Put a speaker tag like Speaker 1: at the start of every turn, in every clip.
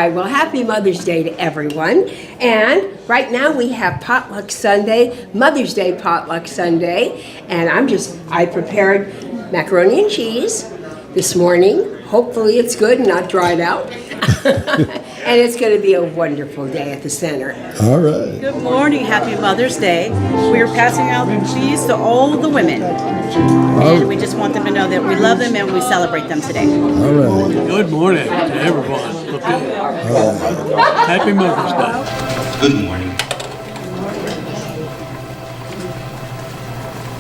Speaker 1: right, well, happy Mother's Day to everyone. And right now we have Potluck Sunday, Mother's Day Potluck Sunday. And I prepared macaroni and cheese this morning. Hopefully it's good and not dried out. And it's going to be a wonderful day at the center.
Speaker 2: All right.
Speaker 3: Good morning. Happy Mother's Day. We are passing out cheese to all the women. And we just want them to know that we love them and we celebrate them today.
Speaker 2: All right.
Speaker 4: Good morning to everyone. Happy Mother's Day.
Speaker 5: Good morning.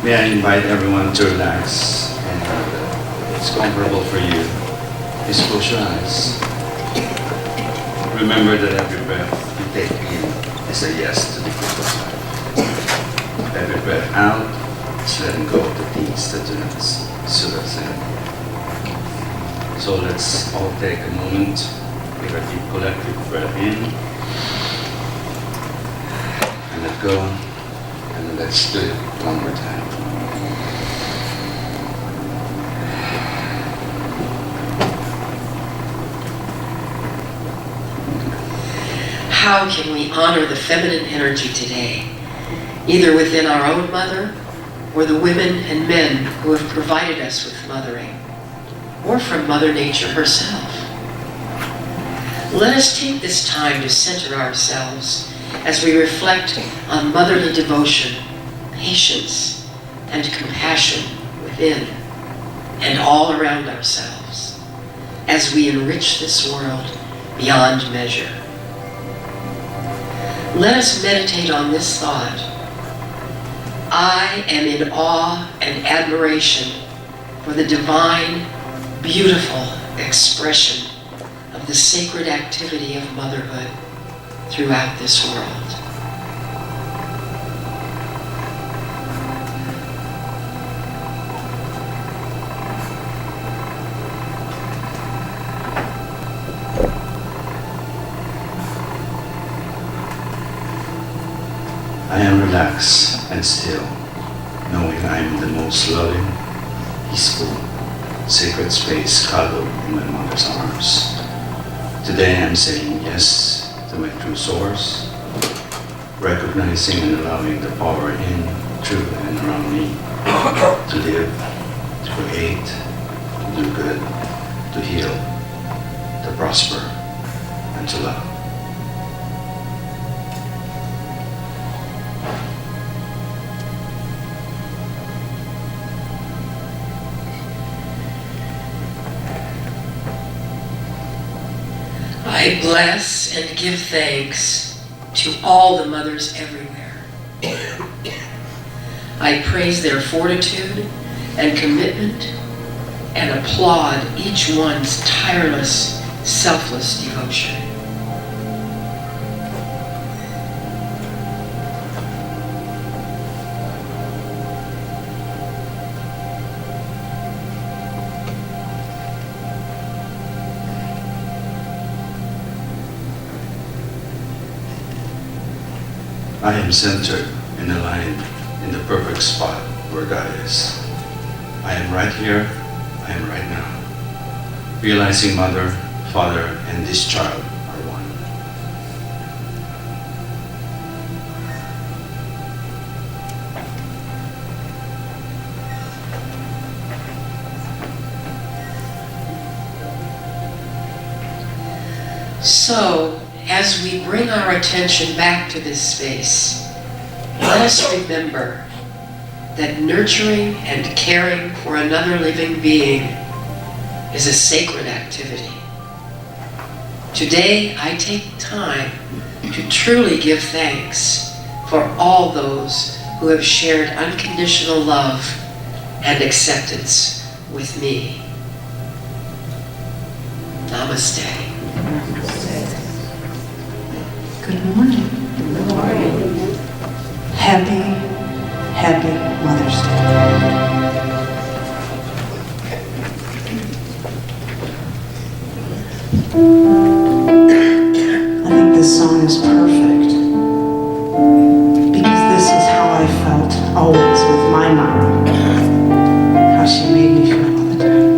Speaker 5: May I invite everyone to relax and it's comfortable for you. Please close your eyes. Remember that every breath you take in is a yes to the gift of life. Every breath out is letting go of the things that do not suit us anymore. So let's all take a moment, give a deep collective breath in, and let go, and then let's do it one more time.
Speaker 6: How can we honor the feminine energy today, either within our own mother or the women and men who have provided us with mothering, or from Mother Nature herself? Let us take this time to center ourselves as we reflect on motherly devotion, patience, and compassion within and all around ourselves as we enrich this world beyond measure. Let us meditate on this thought. I am in awe and admiration for the divine, beautiful expression of the sacred activity of motherhood throughout this world.
Speaker 5: I am relaxed and still, knowing I am in the most loving, peaceful, sacred space cuddled in my mother's arms. Today I am saying yes to my true source, recognizing and allowing the power in, through, and around me to live, to create, to do good, to heal, to prosper, and to love.
Speaker 6: I bless and give thanks to all the mothers everywhere. I praise their fortitude and commitment and applaud each one's tireless, selfless devotion.
Speaker 5: I am centered and aligned in the perfect spot where God is. I am right here, I am right now. Realizing Mother, Father, and this child are one.
Speaker 6: So, as we bring our attention back to this space, let us remember that nurturing and caring for another living being is a sacred activity. Today, I take time to truly give thanks for all those who have shared unconditional love and acceptance with me. Namaste.
Speaker 7: Good morning. Good morning. Happy Mother's Day. I think this song is perfect because this is how I felt always with my mom, how she made me feel all the time.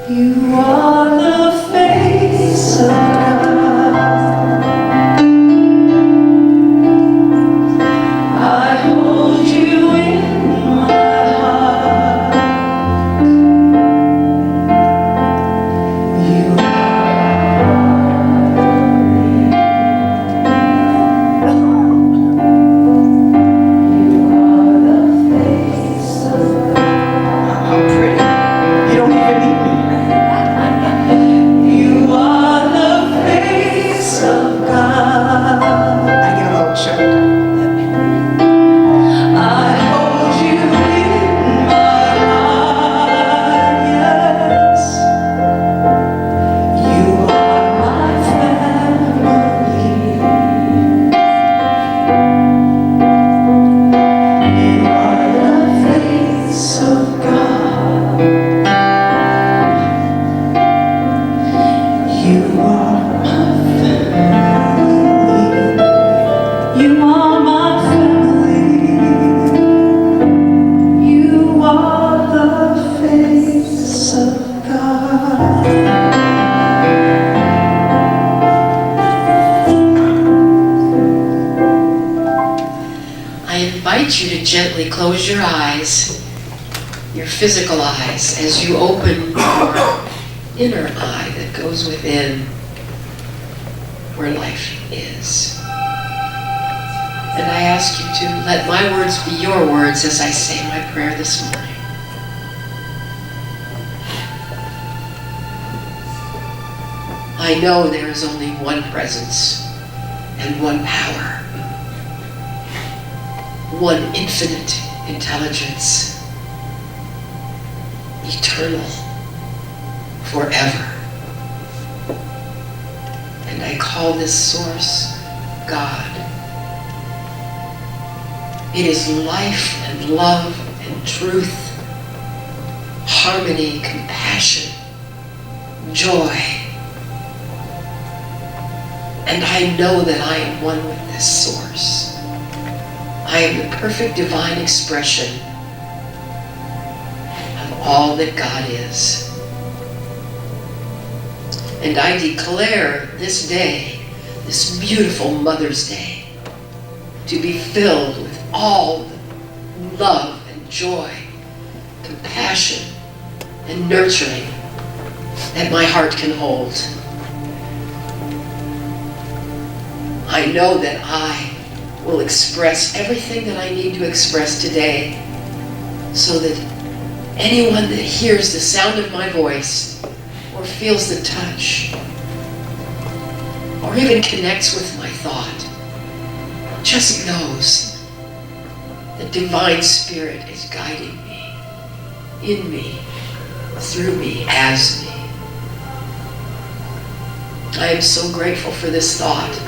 Speaker 7: You are the face of God. I hold you in my heart. You are the face of God. How pretty. You don't even need me. You are the face of God. I get a little choked. I hold you in my heart, yes. You are my family. You are the face of God. You are my family. You are my family. You are the face of God.
Speaker 6: I invite you to gently close your eyes, your physical eyes, as you open your inner eye that goes within where life is. And I ask you to let my words be your words as I say my prayer this morning. I know there is only one presence and one power, one infinite intelligence, eternal, forever. And I call this source God. It is life and love and truth, harmony, compassion, joy. And I know that I am one with this source. I am the perfect divine expression of all that God is. And I declare this day, this beautiful Mother's Day, to be filled with all the love and joy, compassion, and nurturing that my heart can hold. I know that I will express everything that I need to express today so that anyone that hears the sound of my voice or feels the touch or even connects with my thought just knows the Divine Spirit is guiding me, in me, through me, as me. I am so grateful for this thought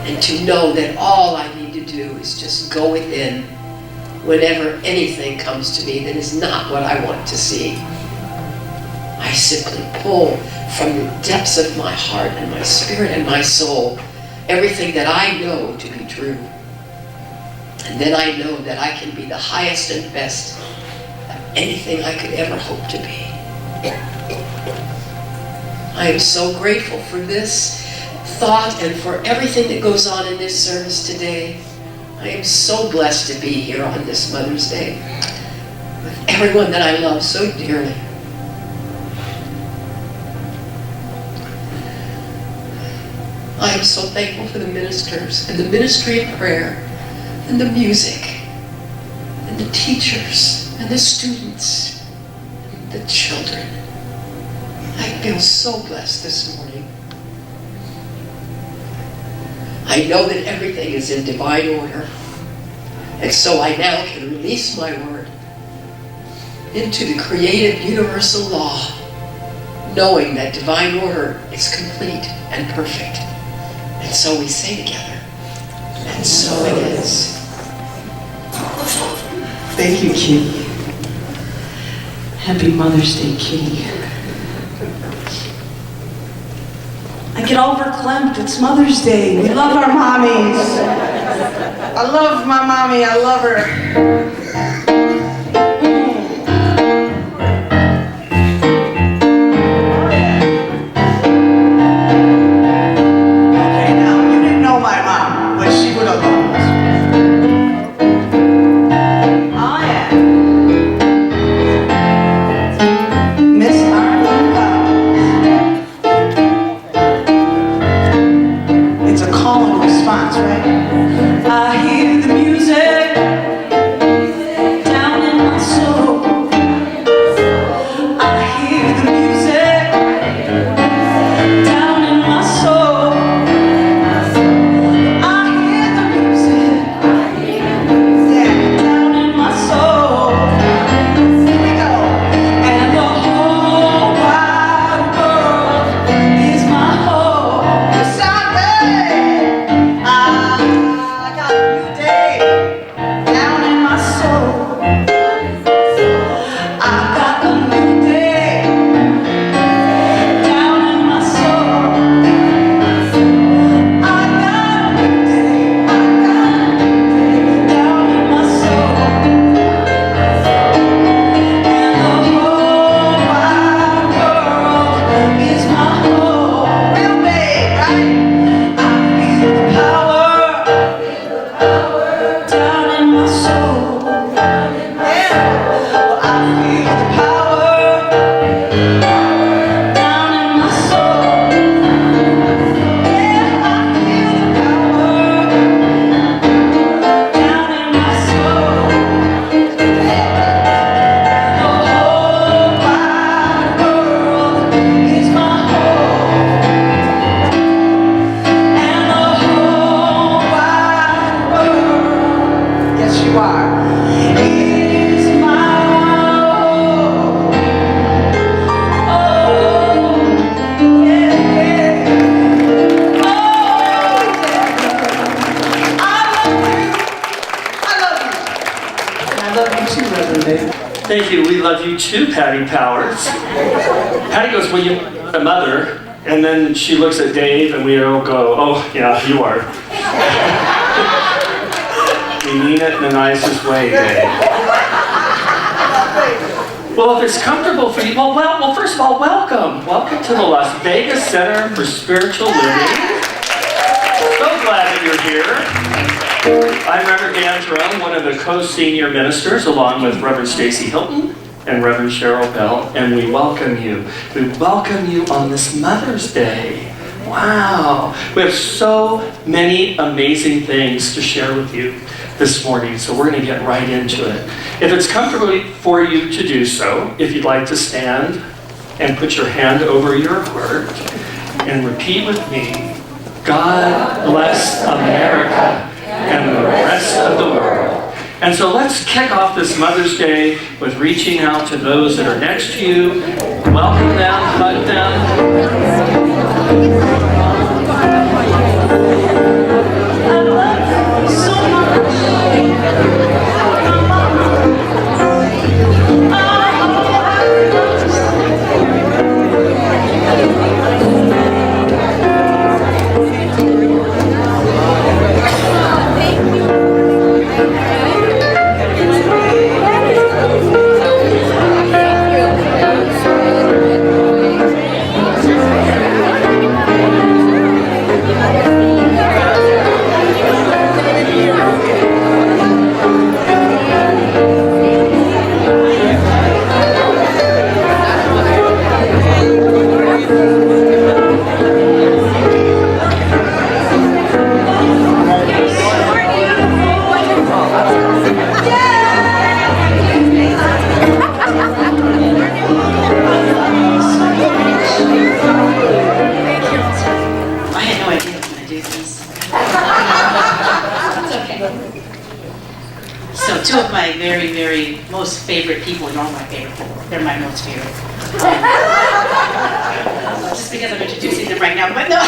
Speaker 6: and to know that all I need to do is just go within whenever anything comes to me that is not what I want to see. I simply pull from the depths of my heart and my spirit and my soul everything that I know to be true. And then I know that I can be the highest and best of anything I could ever hope to be. I am so grateful for this thought and for everything that goes on in this service today. I am so blessed to be here on this Mother's Day with everyone that I love so dearly. I am so thankful for the ministers and the ministry of prayer and the music and the teachers and the students and the children. I feel so blessed this morning. I know that everything is in divine order, and so I now can release my word into the creative universal law, knowing that divine order is complete and perfect. And so we say together, and so it is.
Speaker 7: Thank you, Kitty. Happy Mother's Day, Kitty. I get all verklempt. It's Mother's Day. We love our mommies. I love my mommy. I love her.
Speaker 2: love you too, Patty Powers. Patty goes, well, you're a mother. And then she looks at Dave and we all go, oh, yeah, you are. We mean it in the nicest way, Dave. Well, if it's comfortable for you, well, first of all, welcome. Welcome to the Las Vegas Center for Spiritual Living. So glad that you're here. I'm Reverend Dan Jerome, one of the co-senior ministers, along with Reverend Stacy Hilton and Reverend Cheryl Bell, and we welcome you. We welcome you on this Mother's Day. Wow. We have so many amazing things to share with you this morning, so we're going to get right into it. If it's comfortable for you to do so, if you'd like to stand and put your hand over your heart and repeat with me, God bless America and the rest of the world. And so let's kick off this Mother's Day with reaching out to those that are next to you. Welcome them, hug them. Most favorite people, you're all my favorite people. They're my most favorite. Just because I'm introducing them right now, but no.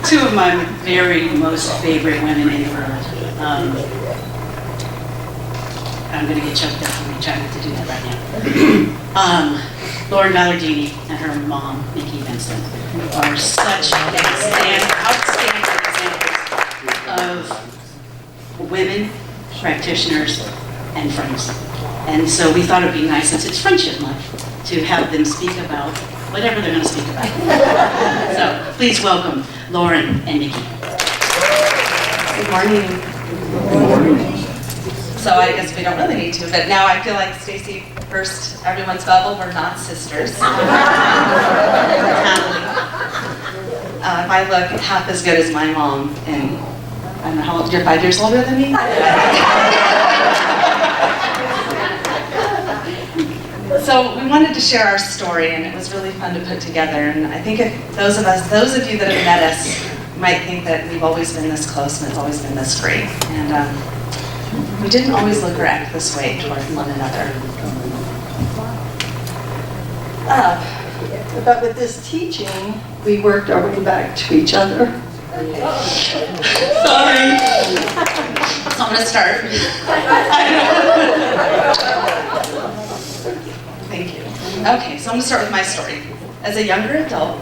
Speaker 2: Two of my very most favorite women in the world. I'm going to get choked up. I'm going to try not to do that right now. Lauren Ballardini and her mom, Nikki Vincent, are such outstanding of women, practitioners, and friends. And so we thought it would be nice, since it's Friendship Month, to have them speak about whatever they're going to speak about. So please welcome Lauren and Nikki.
Speaker 8: Good morning.
Speaker 2: Good morning.
Speaker 8: So I guess we don't really need to, but now I feel like Stacy burst everyone's bubble. We're not sisters. If I look half as good as my mom, and I don't know how old, you're 5 years older than me? So we wanted to share our story, and it was really fun to put together. And I think if those of you that have met us might think that we've always been this close and it's always been this great. And we didn't always look or act this way toward one another.
Speaker 9: But with this teaching, we worked our way back to each other.
Speaker 8: Sorry. So I'm going to start. Thank you. Okay, so I'm going to start with my story. As a younger adult,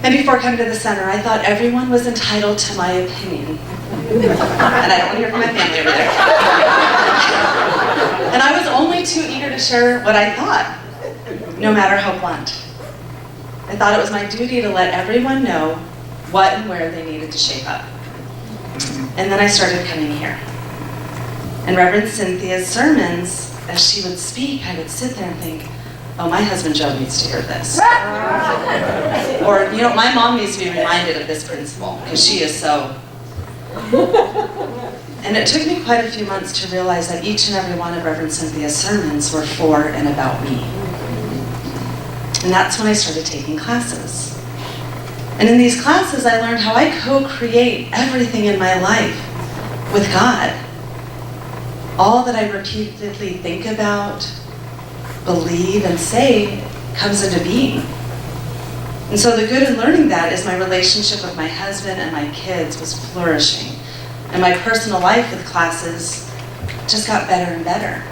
Speaker 8: and before coming to the center, I thought everyone was entitled to my opinion. And I don't want to hear from my family over there. And I was only too eager to share what I thought, no matter how blunt. I thought it was my duty to let everyone know what and where they needed to shape up. And then I started coming here. And Reverend Cynthia's sermons, as she would speak, I would sit there and think, oh, my husband Joe needs to hear this. Or, you know, my mom needs to be reminded of this principle, because she is so. And it took me quite a few months to realize that each and every one of Reverend Cynthia's sermons were for and about me. And that's when I started taking classes. And in these classes, I learned how I co-create everything in my life with God. All that I repeatedly think about, believe, and say comes into being. And so the good in learning that is my relationship with my husband and my kids was flourishing. and my personal life with classes just got better and better.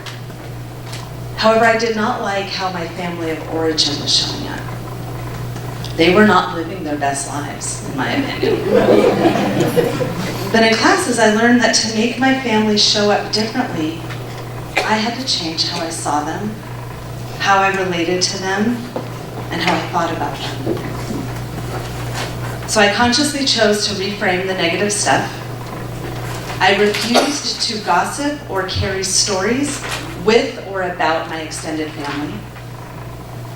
Speaker 8: However, I did not like how my family of origin was showing up. They were not living their best lives, in my opinion. But in classes, I learned that to make my family show up differently, I had to change how I saw them, how I related to them, and how I thought about them. So I consciously chose to reframe the negative stuff. I refused to gossip or carry stories with or about my extended family.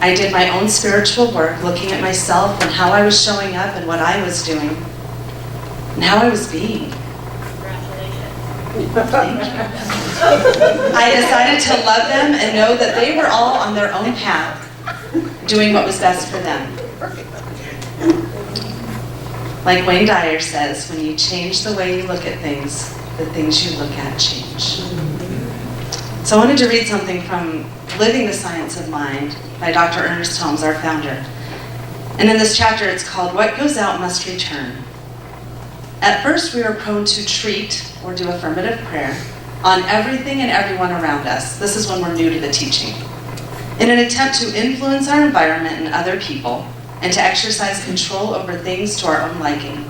Speaker 8: I did my own spiritual work, looking at myself and how I was showing up and what I was doing, and how I was being. Thank you. I decided to love them and know that they were all on their own path, doing what was best for them. Like Wayne Dyer says, when you change the way you look at things, the things you look at change. So I wanted to read something from Living the Science of Mind by Dr. Ernest Holmes, our founder. And in this chapter, it's called What Goes Out Must Return. At first, we are prone to treat or do affirmative prayer on everything and everyone around us. This is when we're new to the teaching. In an attempt to influence our environment and other people, and to exercise control over things to our own liking.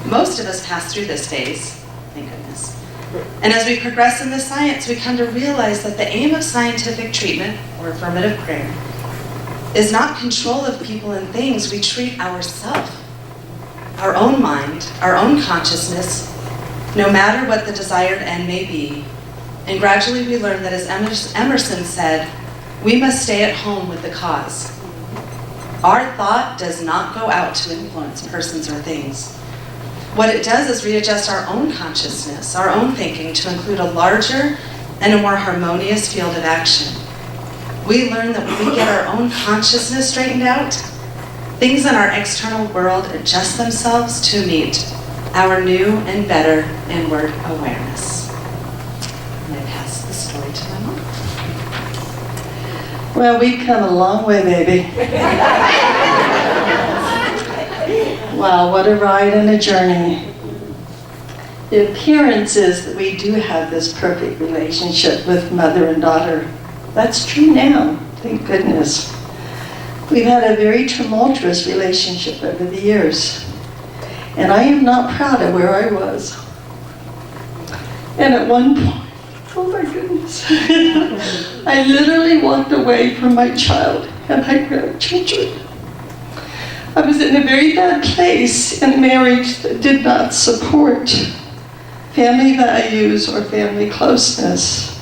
Speaker 8: Most of us pass through this phase, thank goodness. And as we progress in the science, we come to realize that the aim of scientific treatment, or affirmative prayer, is not control of people and things. We treat ourselves, our own mind, our own consciousness, no matter what the desired end may be. And gradually we learn that, as Emerson said, we must stay at home with the cause. Our thought does not go out to influence persons or things. What it does is readjust our own consciousness, our own thinking, to include a larger and a more harmonious field of action. We learn that when we get our own consciousness straightened out, things in our external world adjust themselves to meet our new and better inward awareness. And I pass the story to my mom.
Speaker 9: Well, we've come a long way, baby. Wow, what a ride and a journey. The appearance is that we do have this perfect relationship with mother and daughter. That's true now, thank goodness. We've had a very tumultuous relationship over the years, and I am not proud of where I was. And at one point, oh my goodness, I literally walked away from my child and my grandchildren. I was in a very bad place in a marriage that did not support family values or family closeness.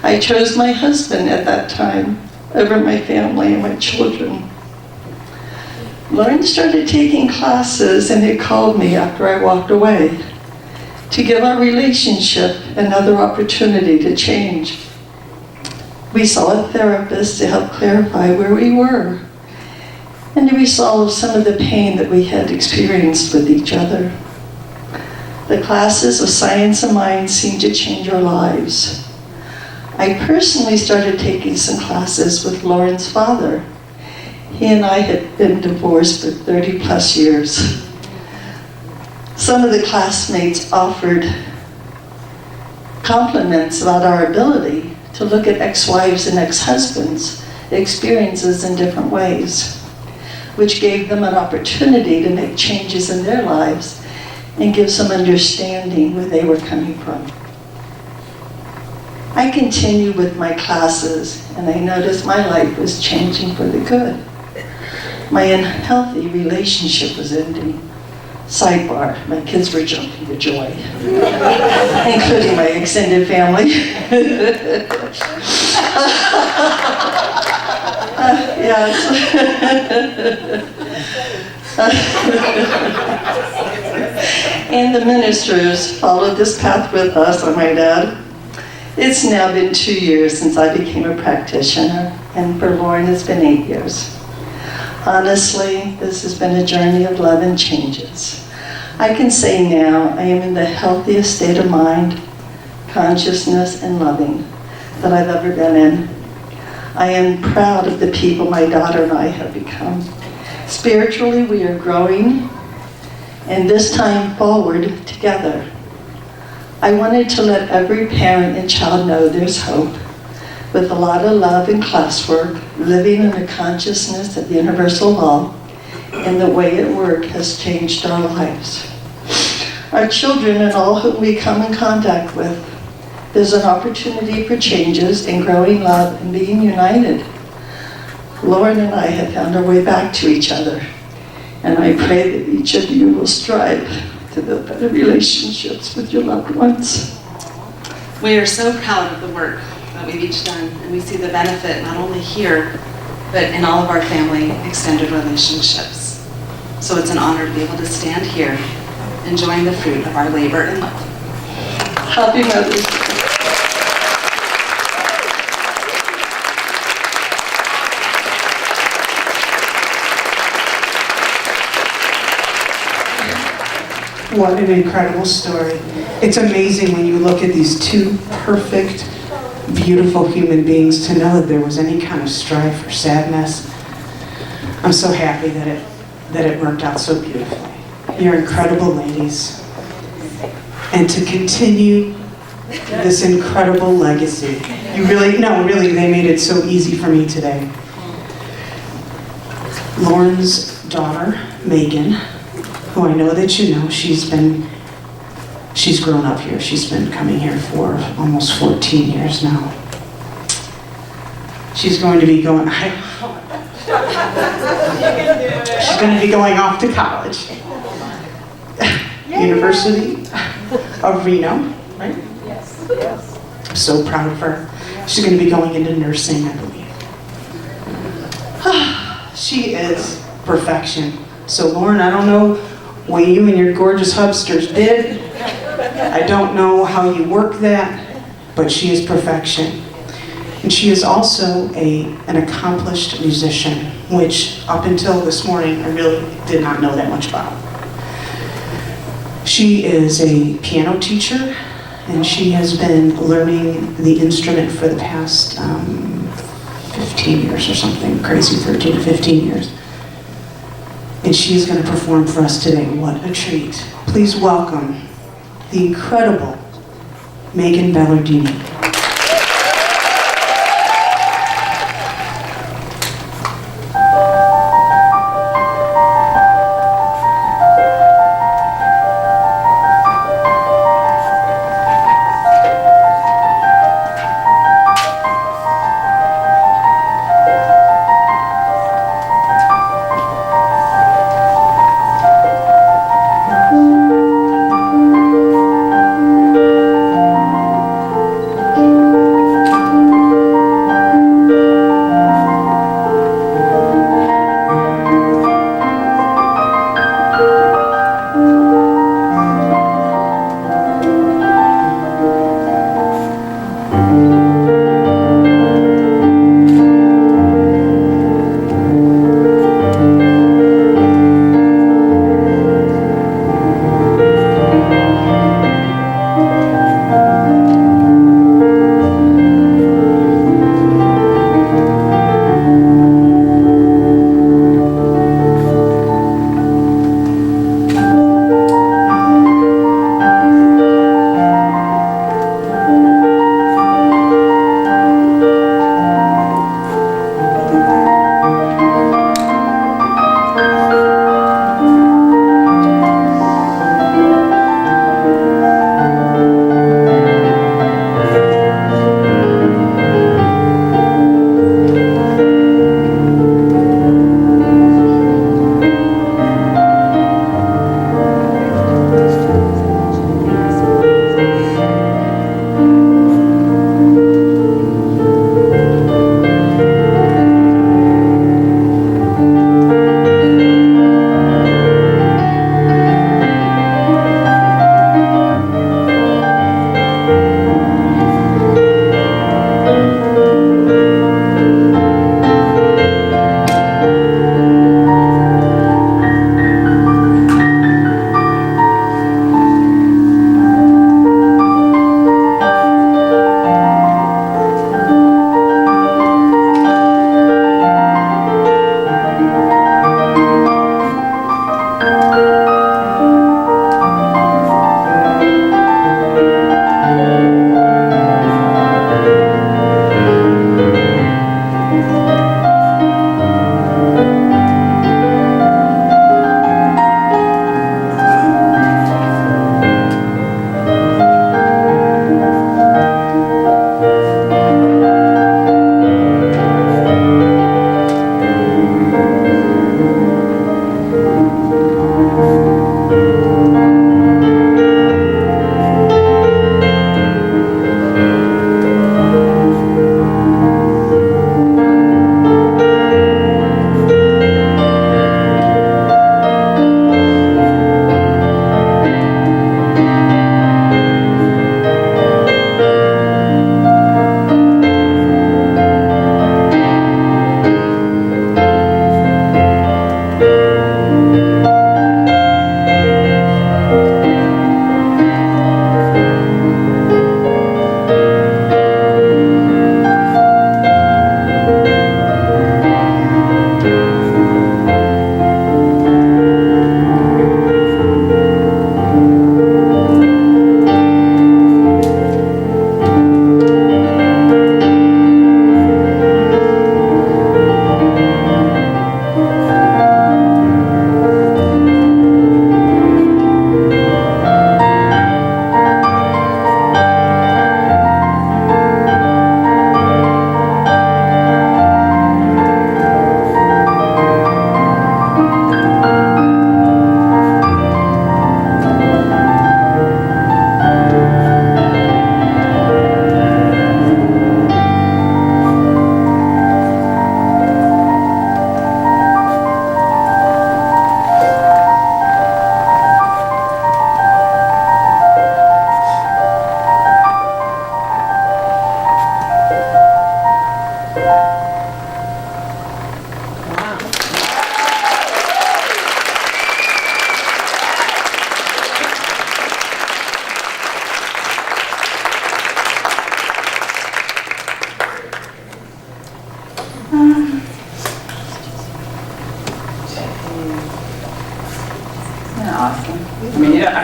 Speaker 9: I chose my husband at that time over my family and my children. Lauren started taking classes, and he called me after I walked away to give our relationship another opportunity to change. We saw a therapist to help clarify where we were and to resolve some of the pain that we had experienced with each other. The classes of Science of Mind seemed to change our lives. I personally started taking some classes with Lauren's father. He and I had been divorced for 30 plus years. Some of the classmates offered compliments about our ability to look at ex-wives and ex-husbands' experiences in different ways, which gave them an opportunity to make changes in their lives and give some understanding where they were coming from. I continued with my classes, and I noticed my life was changing for the good. My unhealthy relationship was ending. Sidebar, my kids were jumping for joy, including my extended family. Yes. And the ministers followed this path with us, I might add. It's now been 2 years since I became a practitioner, and for Lauren it's been 8 years. Honestly, this has been a journey of love and changes. I can say now I am in the healthiest state of mind, consciousness, and loving that I've ever been in. I am proud of the people my daughter and I have become. Spiritually, we are growing, and this time forward together. I wanted to let every parent and child know there's hope. With a lot of love and classwork, living in the consciousness of universal law, and the way it works has changed our lives. Our children and all whom we come in contact with, there's an opportunity for changes and growing love and being united. Lauren and I have found our way back to each other, and I pray that each of you will strive to build better relationships with your loved ones.
Speaker 8: We are so proud of the work that we've each done, and we see the benefit not only here, but in all of our family extended relationships. So it's an honor to be able to stand here, enjoying the fruit of our labor and love.
Speaker 9: Happy Mother's Day.
Speaker 7: What an incredible story. It's amazing when you look at these two perfect, beautiful human beings to know that there was any kind of strife or sadness. I'm so happy that it worked out so beautifully. You're incredible ladies. And to continue this incredible legacy. Really, they made it so easy for me today. Lauren's daughter, Megan, who I know that you know, she's grown up here. She's been coming here for almost 14 years now. She's going to be going, she's going to be going off to college. University of Reno, right? Yes. I'm so proud of her. She's going to be going into nursing, I believe. She is perfection. So Lauren, I don't know what you and your gorgeous hubsters did. I don't know how you work that, but she is perfection. And she is also an accomplished musician, which up until this morning, I really did not know that much about. She is a piano teacher, and she has been learning the instrument for the past 15 years or something, crazy, 13 to 15 years. And she is going to perform for us today. What a treat. Please welcome the incredible Megan Ballardini.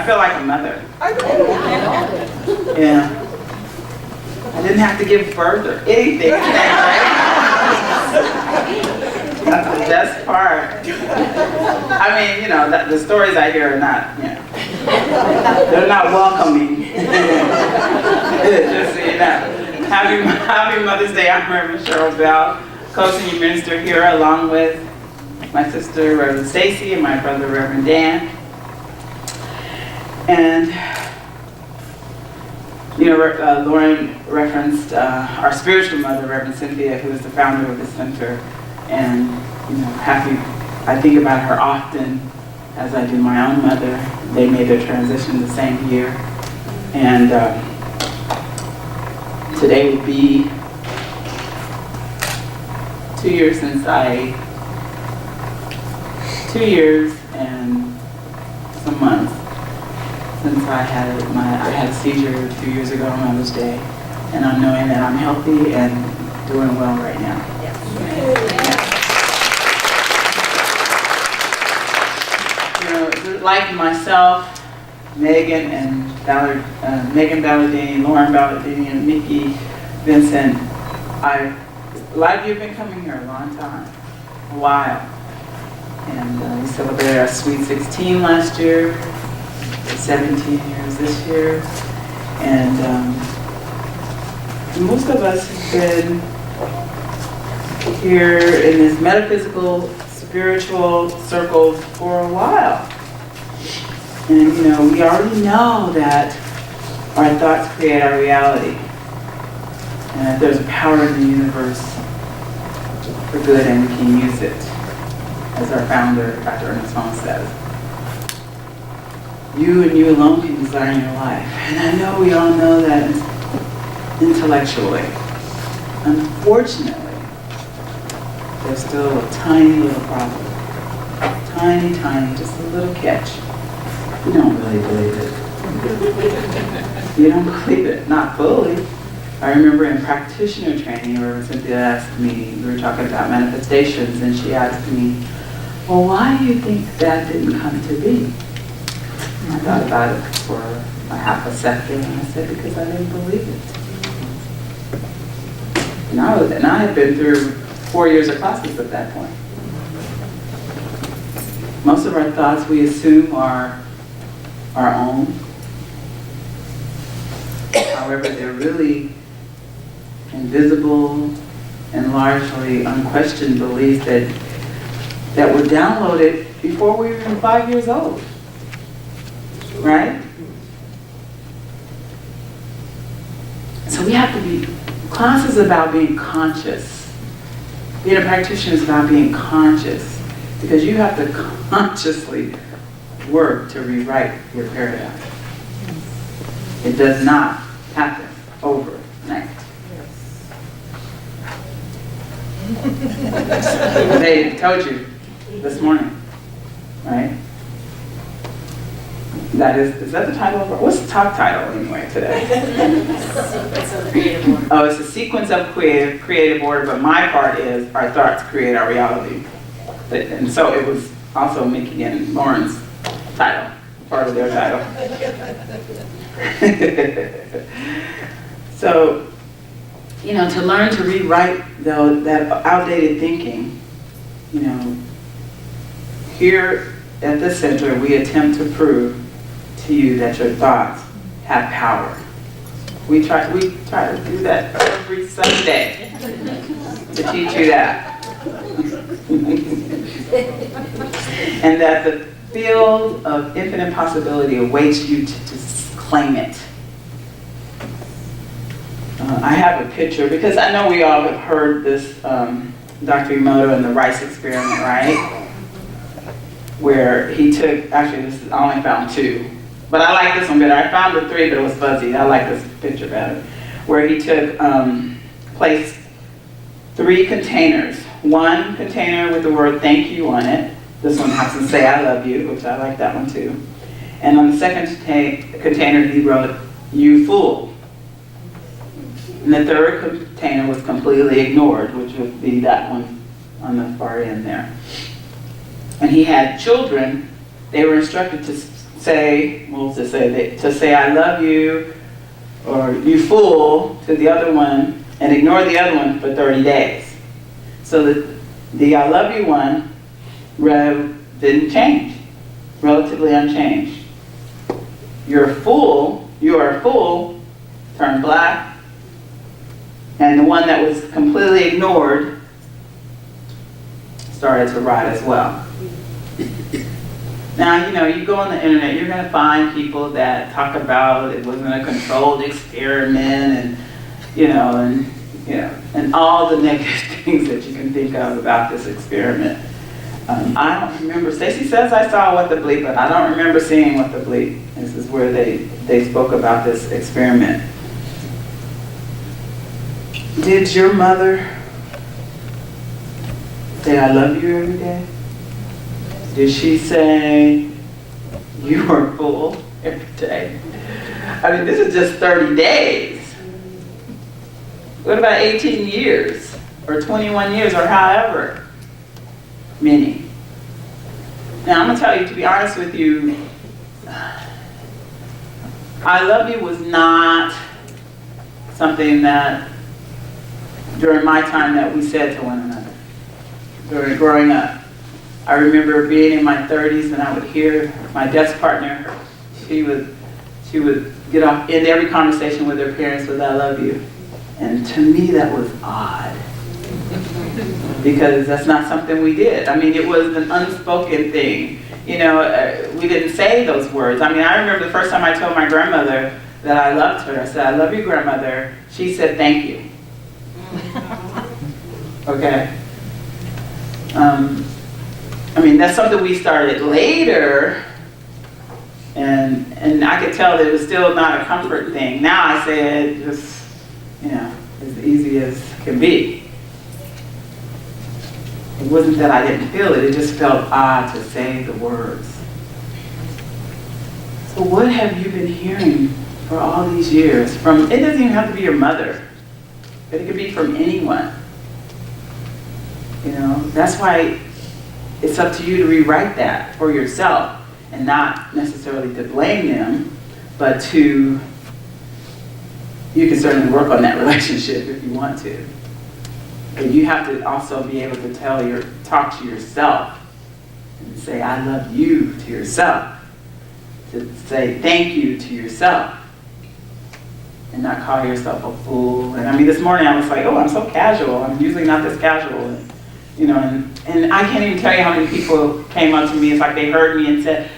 Speaker 10: feel like a mother. Yeah. I didn't have to give birth or anything. That's the best part. I mean, you know, the stories I hear are not, you know, they're not welcoming. Just so you know. Happy Mother's Day. I'm Reverend Cheryl Bell, co-senior minister here, along with my sister, Reverend Stacy, and my brother, Reverend Dan. And, you know, Lauren referenced our spiritual mother, Reverend Cynthia, who is the founder of the center. And, you know, I think about her often, as I do my own mother. They made their transition the same year. And today would be 2 years and some months since I had a seizure 2 years ago on Mother's Day, and I'm knowing that I'm healthy and doing well right now. You know, like myself, Megan Balladini, Lauren Balladini, and Mickey Vincent, a lot of you have been coming here a long time, a while. And we celebrated our Sweet 16 last year, 17 years this year. And most of us have been here in this metaphysical, spiritual circles for a while. And you know, we already know that our thoughts create our reality. And that there's a power in the universe for good and we can use it. As our founder, Dr. Ernest Holmes says. You and you alone can design your life. And I know we all know that intellectually. Unfortunately, there's still a tiny little problem. Tiny, just a little catch. You don't really believe it. You don't believe it, not fully. I remember in practitioner training, Reverend Cynthia asked me, we were talking about manifestations, and she asked me, well, why do you think that didn't come to be? And I thought about it for a half a second, and I said, because I didn't believe it. And I had been through 4 years of classes at that point. Most of our thoughts we assume are our own. However, they're really invisible and largely unquestioned beliefs that were downloaded before we were even 5 years old, right? So we have to be, class is about being conscious. Being a practitioner is about being conscious, because you have to consciously work to rewrite your paradigm. It does not happen overnight. They told you this morning, right? Is that the title of it? What's the top title anyway today? Oh, it's a sequence of creative order, but my part is our thoughts create our reality. And so it was also Mickey and Lauren's title, part of their title. So, you know, to learn to rewrite that outdated thinking, you know, here at the center, we attempt to prove to you that your thoughts have power. We try to do that every Sunday to teach you that. And that the field of infinite possibility awaits you to just claim it. I have a picture, because I know we all have heard this Dr. Emoto and the rice experiment, right? Where he took, actually I only found 2, but I like this one better. I found the 3, but it was fuzzy. I like this picture better. Where he took, placed 3 containers. One container with the word thank you on it. This one has to say I love you, which I like that one too. And on the second container he wrote, you fool. And the third container was completely ignored, which would be that one on the far end there. And he had children, they were instructed to say, we'll just say, to say I love you or you fool to the other one and ignore the other one for 30 days. So the I love you one didn't change, relatively unchanged. You are a fool, turned black, and the one that was completely ignored started to rot as well. Now, you go on the internet, you're going to find people that talk about it wasn't a controlled experiment and all the negative things that you can think of about this experiment. I don't remember, Stacy says I saw What the Bleep, but I don't remember seeing What the Bleep. This is where they spoke about this experiment. Did your mother say I love you every day? Did she say you are a fool every day? I mean, this is just 30 days. What about 18 years or 21 years or however many? Now, I'm going to tell you, to be honest with you, I love you was not something that during my time that we said to one another during growing up. I remember being in my 30s and I would hear my desk partner, she would get off in every conversation with her parents with I love you. And to me that was odd. Because that's not something we did. I mean, it was an unspoken thing. We didn't say those words. I mean, I remember the first time I told my grandmother that I loved her. I said, I love you, grandmother. She said, thank you. Okay? I mean, that's something we started later, and I could tell that it was still not a comfort thing. Now I say it just, as easy as can be. It wasn't that I didn't feel it, it just felt odd to say the words. So what have you been hearing for all these years? It doesn't even have to be your mother, but it could be from anyone. That's why it's up to you to rewrite that for yourself and not necessarily to blame them, but you can certainly work on that relationship if you want to. But you have to also be able to talk to yourself and say, I love you to yourself. To say thank you to yourself and not call yourself a fool. And I mean, this morning I was like, oh, I'm so casual. I'm usually not this casual. And I can't even tell you how many people came up to me. It's like they heard me and said,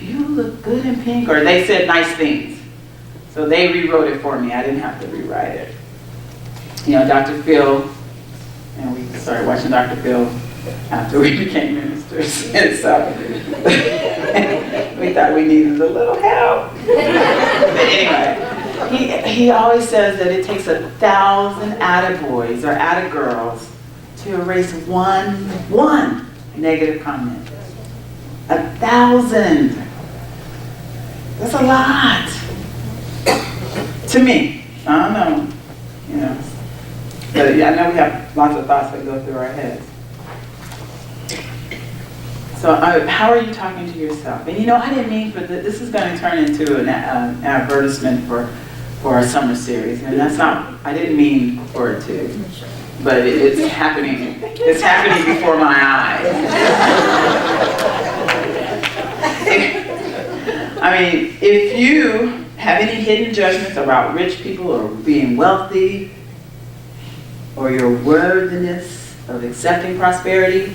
Speaker 10: you look good in pink, or they said nice things. So they rewrote it for me. I didn't have to rewrite it. Dr. Phil, and we started watching Dr. Phil after we became ministers. And so we thought we needed a little help. But anyway, he always says that it takes 1,000 attaboys or attagirls to erase one negative comment. 1,000. That's a lot. To me. I don't know. But I know we have lots of thoughts that go through our heads. So how are you talking to yourself? And I didn't mean this is going to turn into an advertisement for our summer series. And that's not, I didn't mean for it to. But it's happening. It's happening before my eyes. I mean, if you have any hidden judgments about rich people or being wealthy, or your worthiness of accepting prosperity,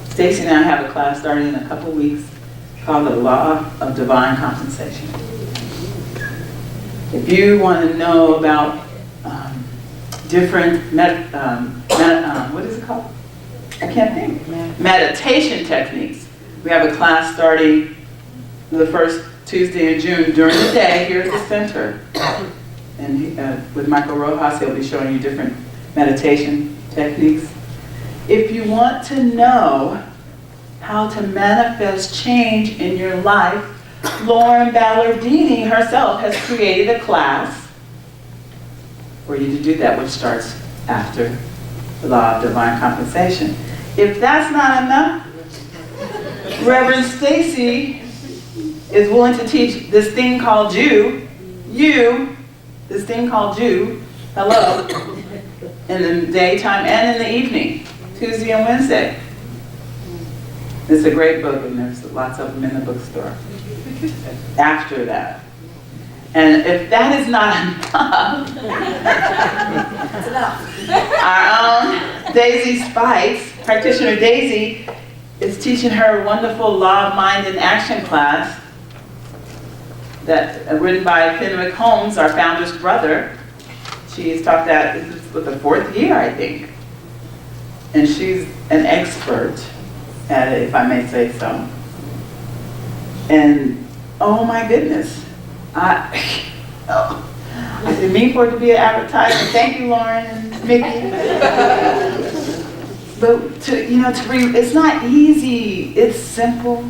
Speaker 10: Stacy and I have a class starting in a couple weeks called The Law of Divine Compensation. If you want to know about different, what is it called? I can't think. Meditation techniques. We have a class starting the first Tuesday in June during the day here at the center. And with Michael Rojas, he'll be showing you different meditation techniques. If you want to know how to manifest change in your life, Lauren Ballardini herself has created a class for you to do that, which starts after the Law of Divine Compensation. If that's not enough, Reverend Stacy is willing to teach this thing called you, this thing called you, hello, in the daytime and in the evening, Tuesday and Wednesday. It's a great book, and there's lots of them in the bookstore. After that. And if that is not enough, our own Daisy Spites, practitioner Daisy, is teaching her wonderful Law of Mind in Action class that written by Fenwick Holmes, our founder's brother. She's taught that, this is the 4th year, I think. And she's an expert at it, if I may say so. And oh my goodness, I didn't mean for it to be an advertisement. Thank you, Lauren and Mickey. But it's not easy. It's simple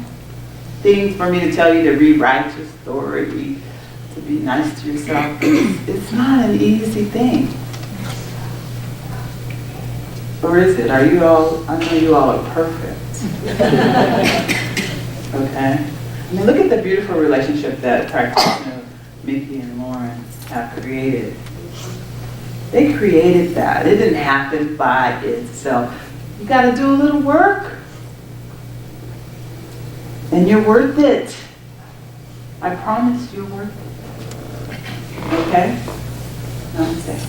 Speaker 10: things for me to tell you to rewrite your story, to be nice to yourself. It's not an easy thing. Or is it? Are you all, I know you all are perfect. Okay? I mean, look at the beautiful relationship that practitioner Mickey and Lauren have created. They created that. It didn't happen by itself. You got to do a little work. And you're worth it. I promise you're worth it. Okay? Namaste.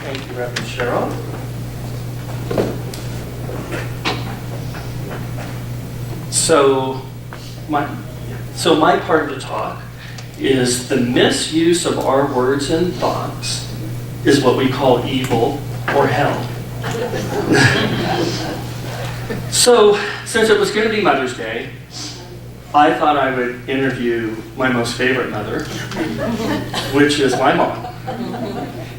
Speaker 2: Thank you, Reverend Cheryl. So my part of the talk is the misuse of our words and thoughts is what we call evil or hell. So since it was going to be Mother's Day, I thought I would interview my most favorite mother, which is my mom.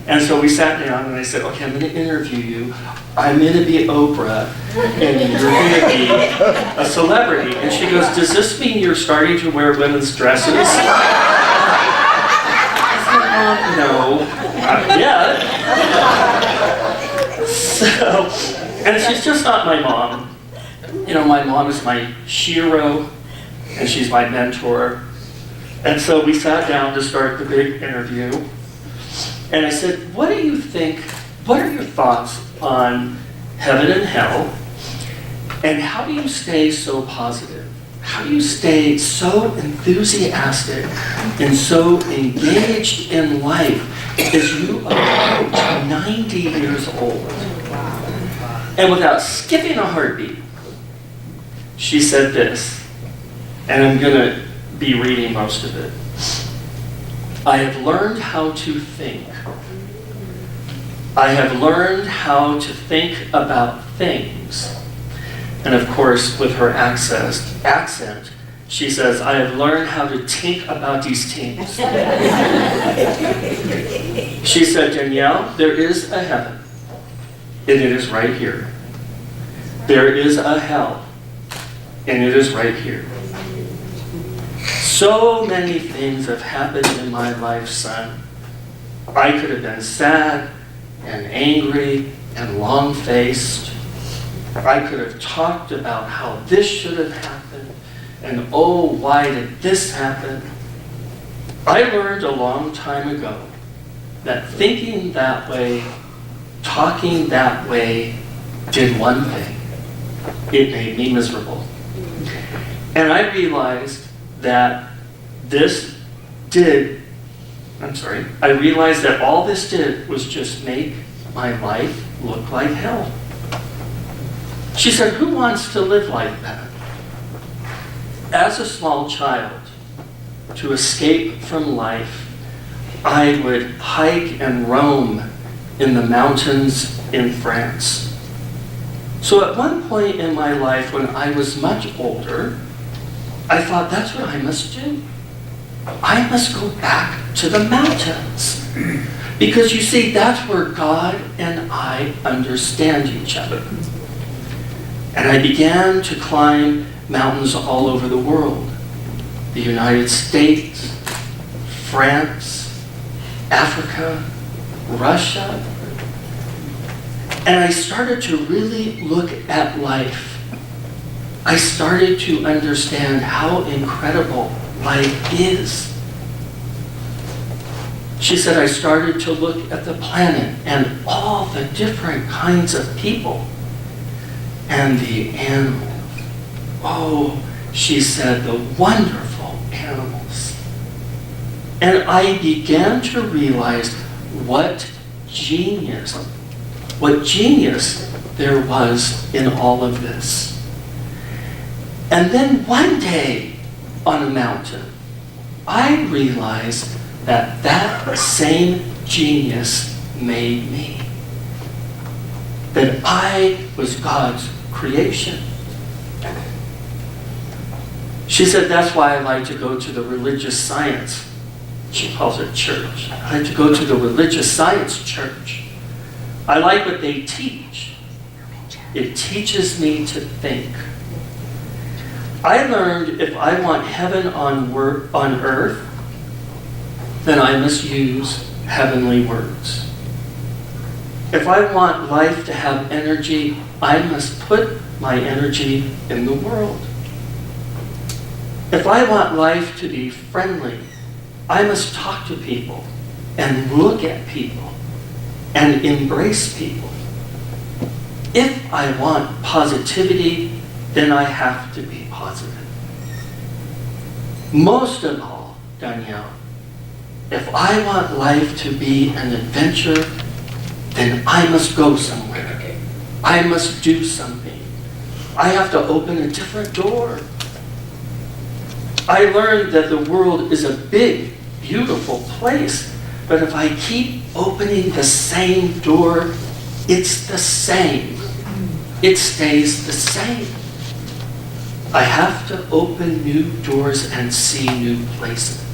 Speaker 2: And so we sat down and I said, okay, I'm going to interview you. I'm going to be Oprah and you're going to be a celebrity. And she goes, does this mean you're starting to wear women's dresses? I said, no, not yet. So, and she's just not my mom. You know, my mom is my hero and she's my mentor. And so we sat down to start the big interview. And I said, what do you think, what are your thoughts on heaven and hell? And how do you stay so positive? How do you stay so enthusiastic and so engaged in life as you approach 90 years old? And without skipping a heartbeat, she said this, and I'm going to be reading most of it. I have learned how to think. I have learned how to think about things. And of course, with her accent, she says, I have learned how to think about these things. She said, Danielle, there is a heaven, and it is right here. There is a hell, and it is right here. So many things have happened in my life, son. I could have been sad and angry and long-faced. I could have talked about how this should have happened and oh, why did this happen? I learned a long time ago that thinking that way, talking that way, did one thing. It made me miserable. And I realized that I realized that all this did was just make my life look like hell. She said, who wants to live like that? As a small child, to escape from life, I would hike and roam in the mountains in France. So at one point in my life when I was much older, I thought that's what I must do. I must go back to the mountains. Because you see, that's where God and I understand each other. And I began to climb mountains all over the world. The United States, France, Africa, Russia. And I started to really look at life I started to understand how incredible life is. She said, I started to look at the planet and all the different kinds of people and the animals. Oh, she said, the wonderful animals. And I began to realize what genius there was in all of this. And then one day on a mountain, I realized that that same genius made me. That I was God's creation. She said, that's why I like to go to the religious science. She calls it church. I like to go to the religious science church. I like what they teach. It teaches me to think. I learned if I want heaven on earth, then I must use heavenly words. If I want life to have energy, I must put my energy in the world. If I want life to be friendly, I must talk to people and look at people and embrace people. If I want positivity, then I have to be positive. Most of all, Danielle, if I want life to be an adventure, then I must go somewhere. I must do something. I have to open a different door. I learned that the world is a big, beautiful place, but if I keep opening the same door, it's the same. It stays the same. I have to open new doors and see new places.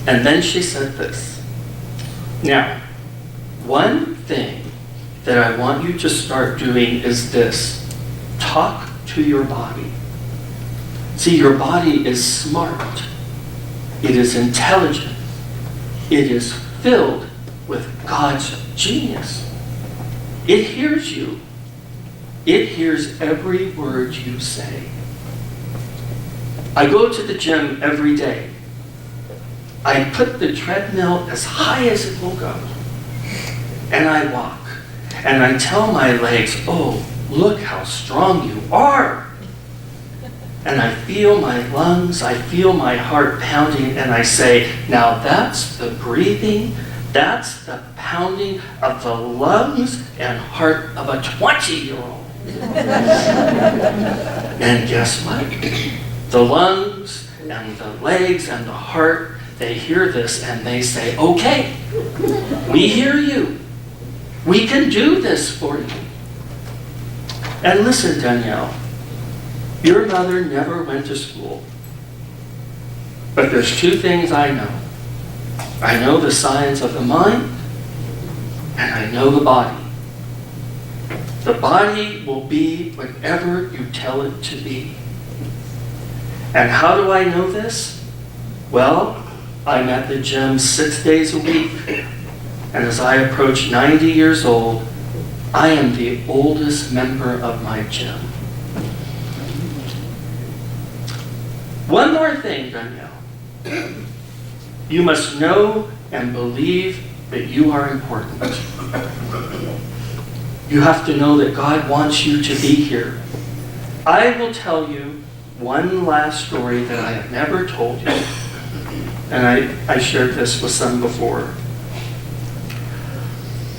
Speaker 2: And then she said this. Now, one thing that I want you to start doing is this. Talk to your body. See, your body is smart. It is intelligent. It is filled with God's genius. It hears you. It hears every word you say. I go to the gym every day. I put the treadmill as high as it will go. And I walk. And I tell my legs, oh, look how strong you are. And I feel my lungs, I feel my heart pounding, and I say, now that's the breathing, that's the pounding of the lungs and heart of a 20-year-old. And guess what? The lungs and the legs and the heart, they hear this and they say, okay, we hear you. We can do this for you. And listen, Danielle, your mother never went to school. But there's two things I know. I know the science of the mind, and I know the body. The body will be whatever you tell it to be. And how do I know this? Well, I'm at the gym 6 days a week. And as I approach 90 years old, I am the oldest member of my gym. One more thing, Danielle. You must know and believe that you are important. You have to know that God wants you to be here. I will tell you one last story that I have never told you. And I shared this with some before.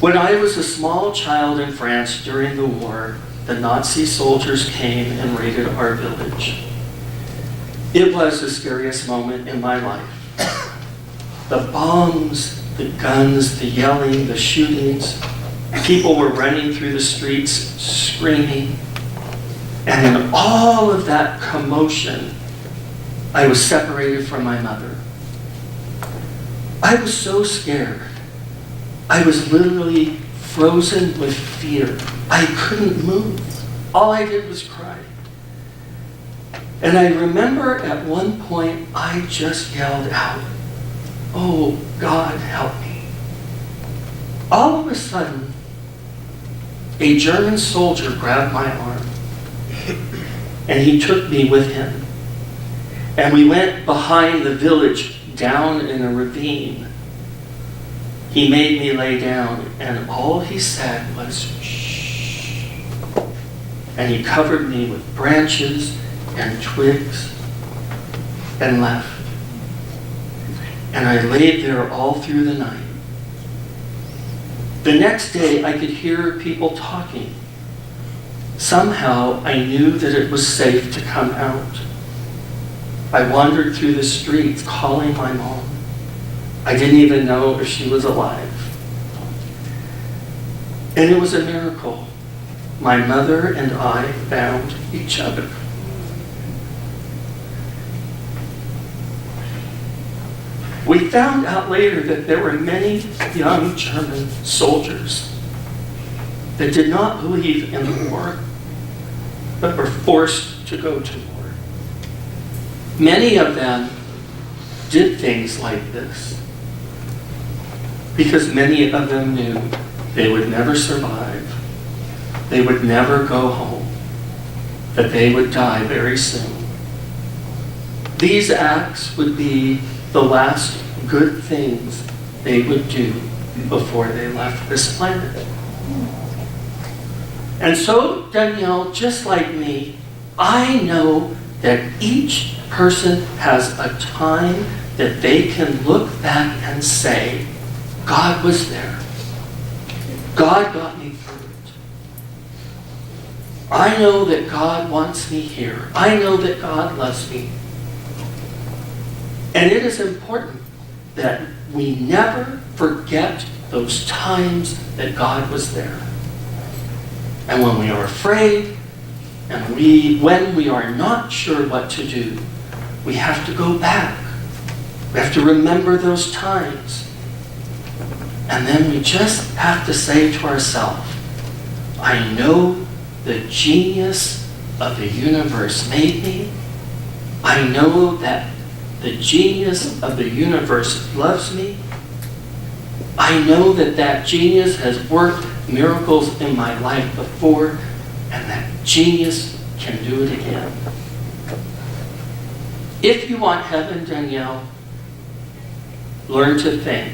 Speaker 2: When I was a small child in France during the war, the Nazi soldiers came and raided our village. It was the scariest moment in my life. The bombs, the guns, the yelling, the shootings. People were running through the streets, screaming. And in all of that commotion, I was separated from my mother. I was so scared. I was literally frozen with fear. I couldn't move. All I did was cry. And I remember at one point, I just yelled out, "Oh, God, help me." All of a sudden, a German soldier grabbed my arm. And he took me with him. And we went behind the village down in a ravine. He made me lay down, and all he said was, shh. And he covered me with branches and twigs and left. And I laid there all through the night. The next day, I could hear people talking. Somehow, I knew that it was safe to come out. I wandered through the streets calling my mom. I didn't even know if she was alive. And it was a miracle. My mother and I found each other. We found out later that there were many young German soldiers that did not believe in the war, but were forced to go to war. Many of them did things like this because many of them knew they would never survive, they would never go home, that they would die very soon. These acts would be the last good things they would do before they left this planet. And so, Danielle, just like me, I know that each person has a time that they can look back and say, God was there. God got me through it. I know that God wants me here. I know that God loves me. And it is important that we never forget those times that God was there. And when we are afraid, and when we are not sure what to do, we have to go back. We have to remember those times. And then we just have to say to ourselves, I know the genius of the universe made me. I know that the genius of the universe loves me. I know that that genius has worked miracles in my life before, and that genius can do it again. If you want heaven, Danielle, learn to think.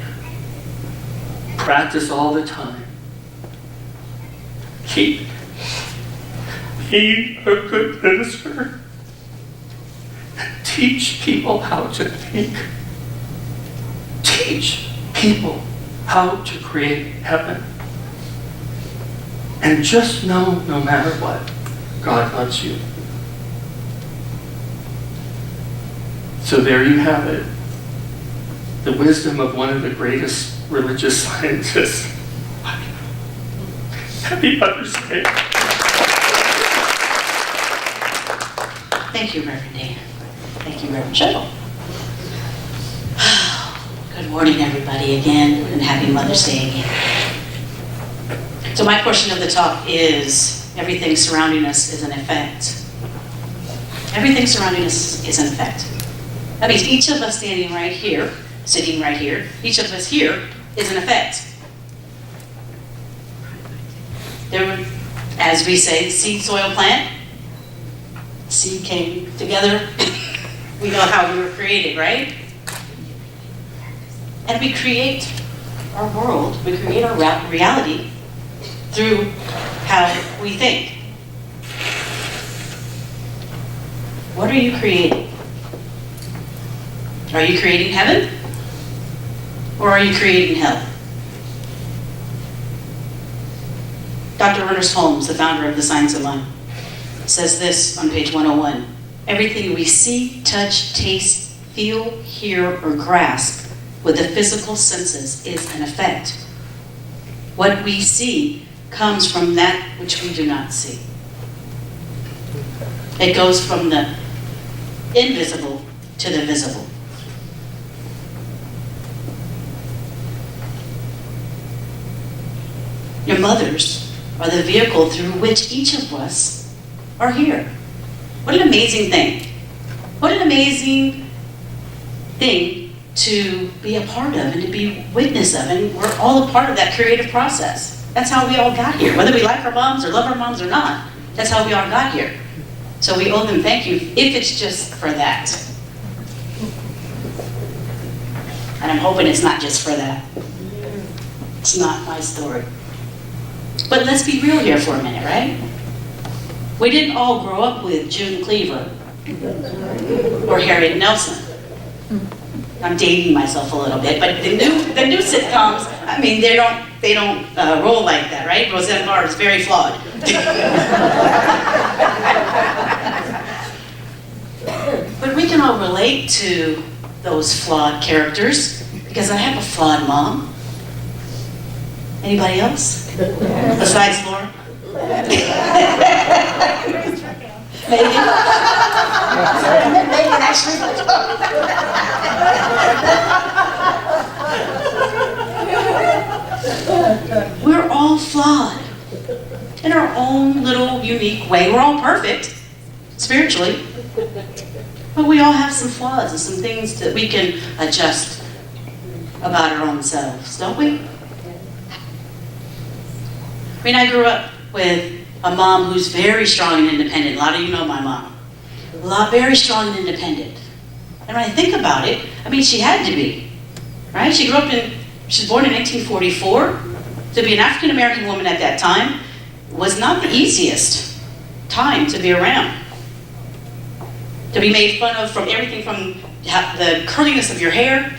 Speaker 2: Practice all the time. Keep being a good minister. Teach people how to think. Teach people how to create heaven. And just know, no matter what, God loves you. So there you have it. The wisdom of one of the greatest religious scientists. Happy Mother's Day.
Speaker 11: Thank you, Reverend Dan. Thank you, Reverend Shuttle. Good morning, everybody, again, and happy Mother's Day again. So my portion of the talk is everything surrounding us is an effect. Everything surrounding us is an effect. That means each of us standing right here, sitting right here, each of us here is an effect. There, as we say, seed, soil, plant. Seed came together. We know how we were created, right? And we create our world, we create our reality through how we think. What are you creating? Are you creating heaven? Or are you creating hell? Dr. Ernest Holmes, the founder of the Science of Mind, says this on page 101. Everything we see, touch, taste, feel, hear, or grasp with the physical senses is an effect. What we see comes from that which we do not see. It goes from the invisible to the visible. Your mothers are the vehicle through which each of us are here. What an amazing thing. What an amazing thing to be a part of and to be witness of. And we're all a part of that creative process. That's how we all got here. Whether we like our moms or love our moms or not, that's how we all got here. So we owe them thank you, if it's just for that. And I'm hoping it's not just for that. It's not my story. But let's be real here for a minute, right? We didn't all grow up with June Cleaver or Harriet Nelson. I'm dating myself a little bit, but the new sitcoms, I mean, they don't roll like that, right? Roseanne Barr is very flawed. But we can all relate to those flawed characters because I have a flawed mom. Anybody else? Besides Laura? Maybe. Megan actually. We're all flawed in our own little unique way. We're all perfect spiritually, but we all have some flaws and some things that we can adjust about our own selves, don't we? I mean, I grew up with a mom who's very strong and independent. A lot of you know my mom. Very strong and independent. And when I think about it, I mean, she had to be, right? She was born in 1944. To be an African American woman at that time was not the easiest time to be around. To be made fun of from everything from the curliness of your hair,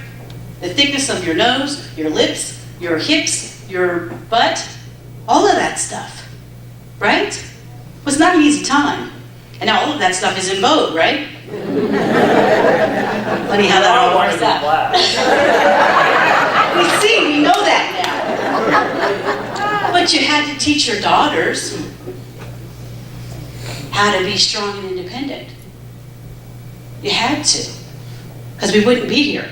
Speaker 11: the thickness of your nose, your lips, your hips, your butt, all of that stuff, right? It was not an easy time. And now all of that stuff is in vogue, right? Funny how that all works out. We know that now. But you had to teach your daughters how to be strong and independent. You had to, because we wouldn't be here.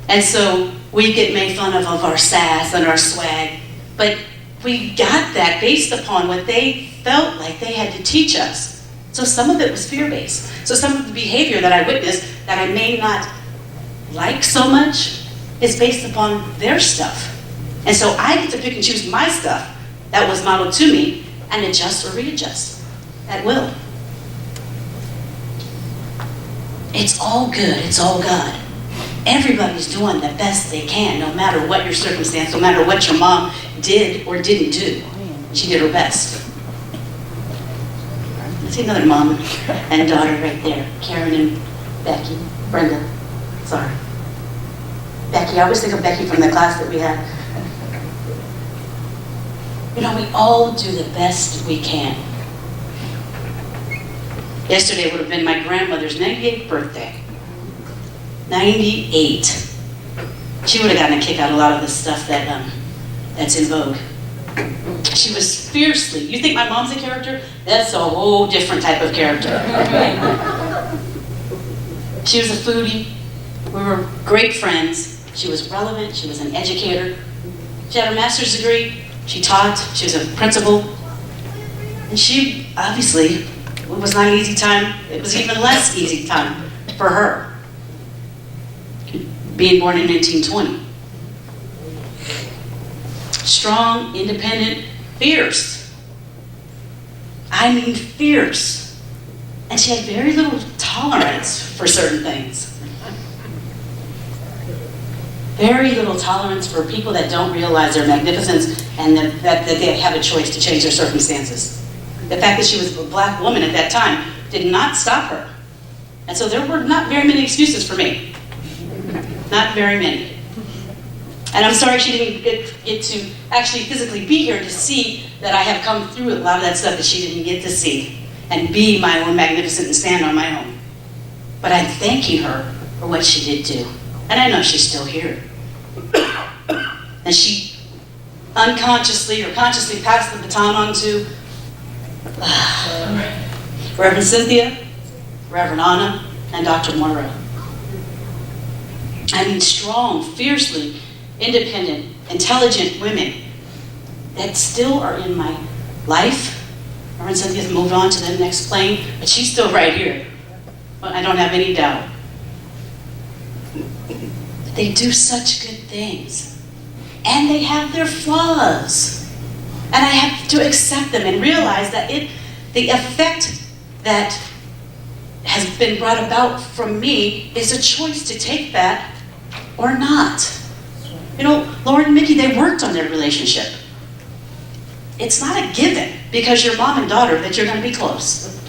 Speaker 11: And so we get made fun of our sass and our swag, but we got that based upon what they felt like they had to teach us. So some of it was fear-based. So some of the behavior that I witnessed that I may not like so much is based upon their stuff. And so I get to pick and choose my stuff that was modeled to me and adjust or readjust at will. It's all good, it's all God. Everybody's doing the best they can, no matter what your circumstance, no matter what your mom did or didn't do. She did her best. I see another mom and daughter right there, Karen and Becky, Brenda, sorry. Becky, I always think of Becky from the class that we had. You know, we all do the best we can. Yesterday would have been my grandmother's 98th birthday. 98. She would have gotten a kick out of a lot of the stuff that's in vogue. She was fiercely, you think my mom's a character? That's a whole different type of character. She was a foodie. We were great friends. She was relevant. She was an educator. She had her master's degree. She taught. She was a principal. And she, obviously, it was not an easy time. It was even less easy time for her, being born in 1920. Strong, independent, fierce. I mean fierce. And she had very little tolerance for certain things. Very little tolerance for people that don't realize their magnificence and that they have a choice to change their circumstances. The fact that she was a black woman at that time did not stop her. And so there were not very many excuses for me. Not very many. And I'm sorry she didn't get to actually physically be here to see that I have come through a lot of that stuff that she didn't get to see and be my own magnificent and stand on my own. But I'm thanking her for what she did do. And I know she's still here. And she unconsciously or consciously passed the baton on to Reverend Cynthia, Reverend Anna, and Dr. Moira. I mean, strong, fiercely independent, intelligent women that still are in my life. Reverend Cynthia's moved on to the next plane, but she's still right here. But I don't have any doubt. But they do such good things. And they have their flaws. And I have to accept them and realize that the effect that has been brought about from me is a choice to take that or not. You know, Lauren and Mickey, they worked on their relationship. It's not a given because you're mom and daughter that you're going to be close.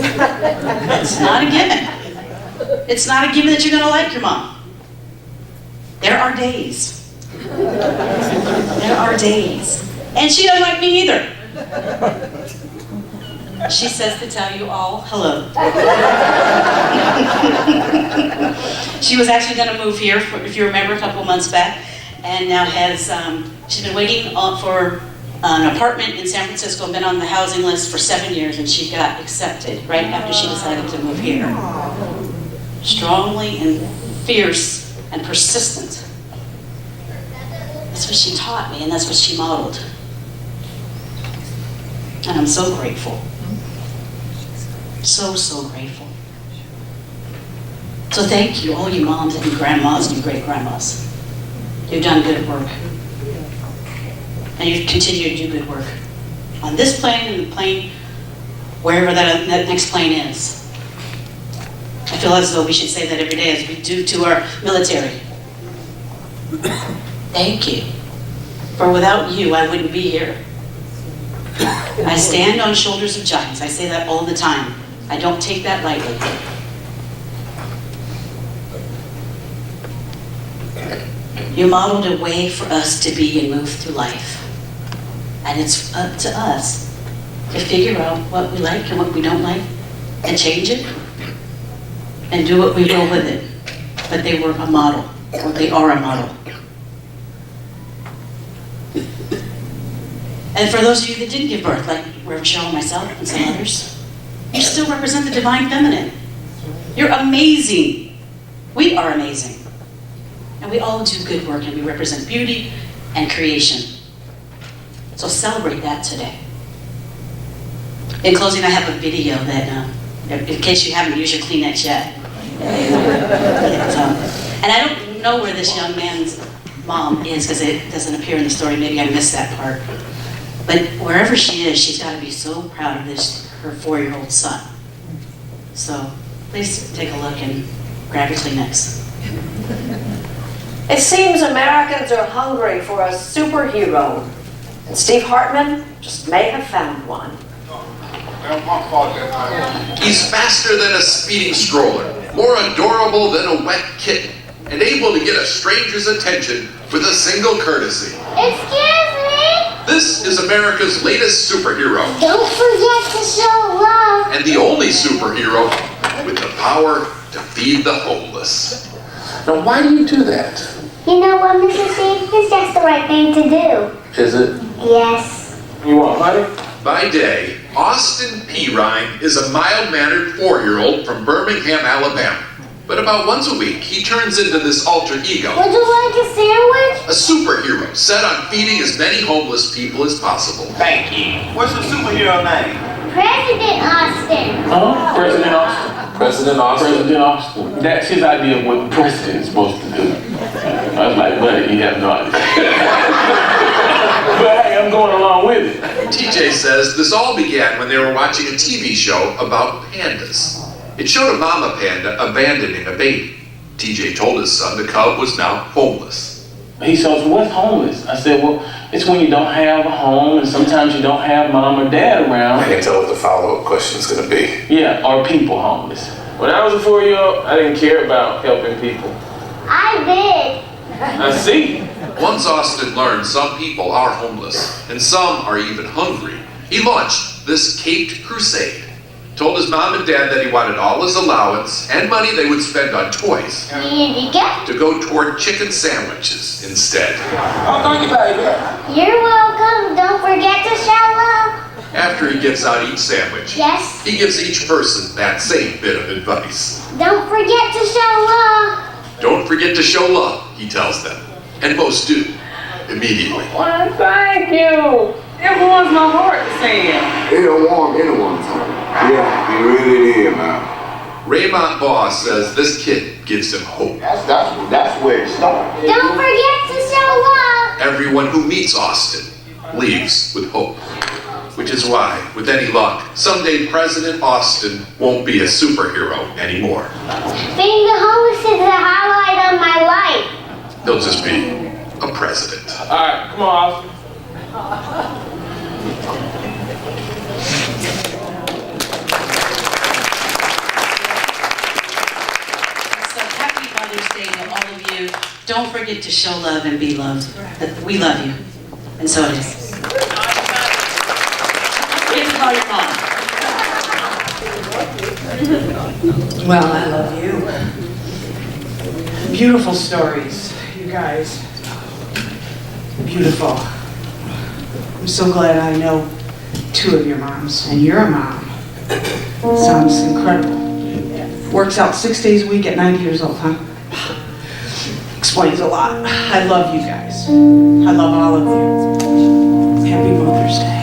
Speaker 11: It's not a given. It's not a given that you're going to like your mom. There are days. There are days. And she doesn't like me either. She says to tell you all hello. She was actually going to move here, if you remember, a couple months back, and now has, she's been waiting for an apartment in San Francisco and been on the housing list for 7 years, and she got accepted right after she decided to move here. Strongly and fierce and persistent. That's what she taught me, and that's what she modeled. And I'm so grateful. So, so grateful. So thank you, all you moms and you grandmas and you great-grandmas. You've done good work. And you've continued to do good work. On this plane and the plane, wherever that next plane is. I feel as though we should say that every day as we do to our military. Thank you. For without you, I wouldn't be here. I stand on shoulders of giants. I say that all the time. I don't take that lightly. You modeled a way for us to be and move through life. And it's up to us to figure out what we like and what we don't like and change it and do what we will with it. But they were a model, or they are a model. And for those of you that didn't give birth, like Reverend Cheryl and myself and some others, you still represent the divine feminine. You're amazing. We are amazing. And we all do good work, and we represent beauty and creation. So celebrate that today. In closing, I have a video that, in case you haven't used your Kleenex yet. And I don't know where this young man's mom is because it doesn't appear in the story. Maybe I missed that part. But wherever she is, she's got to be so proud of her 4-year-old son. So please take a look and grab your Kleenex.
Speaker 12: It seems Americans are hungry for a superhero, and Steve Hartman just may have found one.
Speaker 13: He's faster than a speeding stroller, more adorable than a wet kitten, and able to get a stranger's attention with a single courtesy.
Speaker 14: Excuse me?
Speaker 13: This is America's latest superhero.
Speaker 14: Don't forget to show love.
Speaker 13: And the only superhero with the power to feed the homeless. Now, why do you do that?
Speaker 14: You know what, Mrs. C? It's just the right thing to do.
Speaker 13: Is it?
Speaker 14: Yes.
Speaker 13: You want money? By day, Austin Pirine is a mild-mannered 4-year-old from Birmingham, Alabama. But about once a week, he turns into this alter ego.
Speaker 14: Would you like a sandwich?
Speaker 13: A superhero set on feeding as many homeless people as possible.
Speaker 15: Thank you. What's the superhero name?
Speaker 14: President Austin.
Speaker 15: Huh? President Austin. President Austin? President Austin. That's his idea of what the president is supposed to do. I was like, buddy, you have no idea. But hey, I'm going along with it.
Speaker 13: TJ says this all began when they were watching a TV show about pandas. It showed a mama panda abandoning a baby. TJ told his son the cub was now homeless.
Speaker 15: He says, what's homeless? I said, well, it's when you don't have a home and sometimes you don't have mom or dad around.
Speaker 13: I can tell what the follow-up question is going to be.
Speaker 15: Yeah, are people homeless? When I was a 4-year-old, I didn't care about helping people.
Speaker 14: I did.
Speaker 15: I see.
Speaker 13: Once Austin learned some people are homeless and some are even hungry, he launched this caped crusade. Told his mom and dad that he wanted all his allowance and money they would spend on toys to go toward chicken sandwiches instead.
Speaker 15: Oh, thank you, baby.
Speaker 14: You're welcome. Don't forget to show love.
Speaker 13: After he gets out each sandwich,
Speaker 14: Yes.
Speaker 13: he gives each person that same bit of advice.
Speaker 14: Don't forget to show love.
Speaker 13: Don't forget to show love, he tells them. And most do, immediately.
Speaker 15: Well, thank you. It warms my heart to say it.
Speaker 16: It'll warm anyone's heart. Yeah, it really did, man.
Speaker 13: Raymond Boss says this kid gives him hope.
Speaker 16: That's where it started.
Speaker 14: Don't forget to show love.
Speaker 13: Everyone who meets Austin leaves with hope, which Which is why, with any luck, someday President Austin won't be a superhero anymore.
Speaker 14: Being the homeless is the highlight of my life.
Speaker 13: He'll just be a president.
Speaker 15: All right, come on, Austin.
Speaker 11: So happy Mother's Day to all of you. Don't forget to show love and be loved. We love you, and so it is. It's about your mom.
Speaker 7: Well, I love you. Beautiful stories, you guys. Beautiful. I'm so glad I know two of your moms, and you're a mom. Sounds incredible. Works out 6 days a week at 90 years old, huh? Explains a lot. I love you guys. I love all of you. Happy Mother's Day.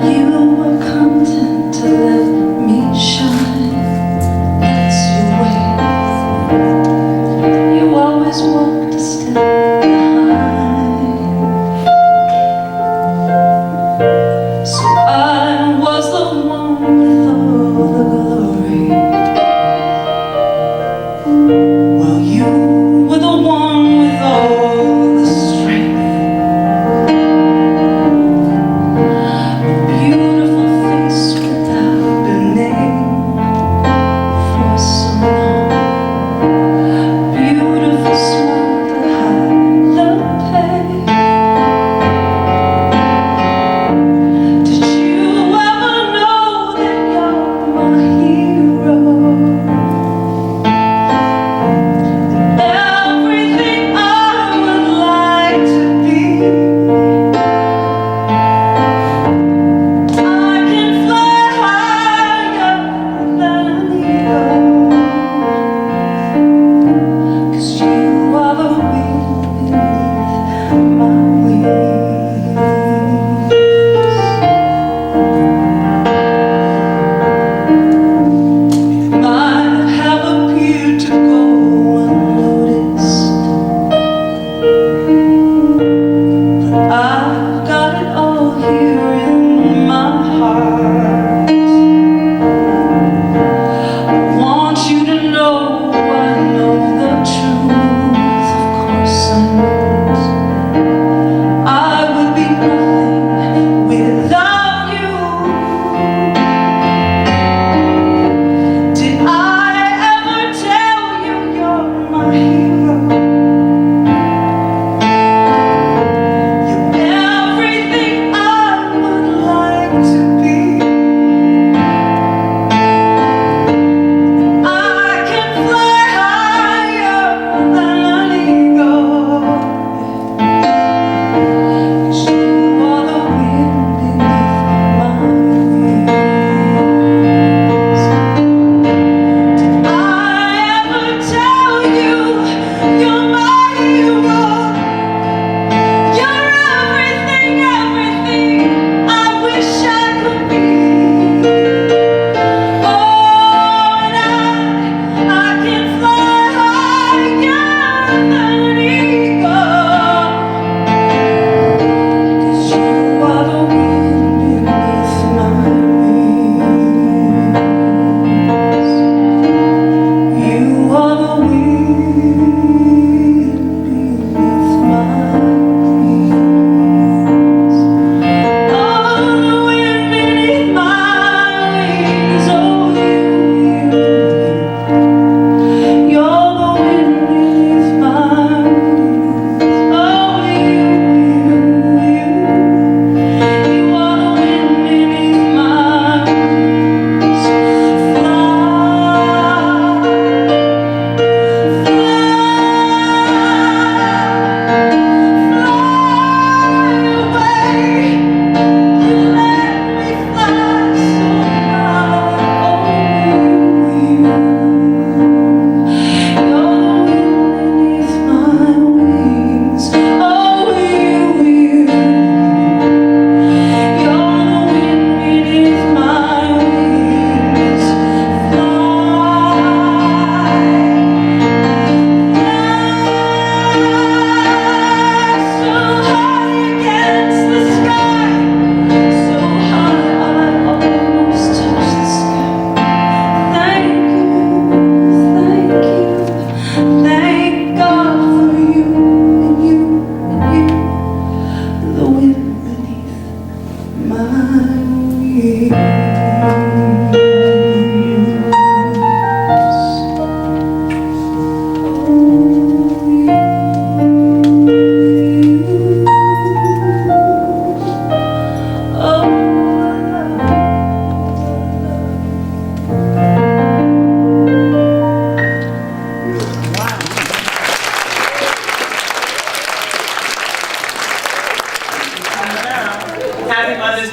Speaker 17: You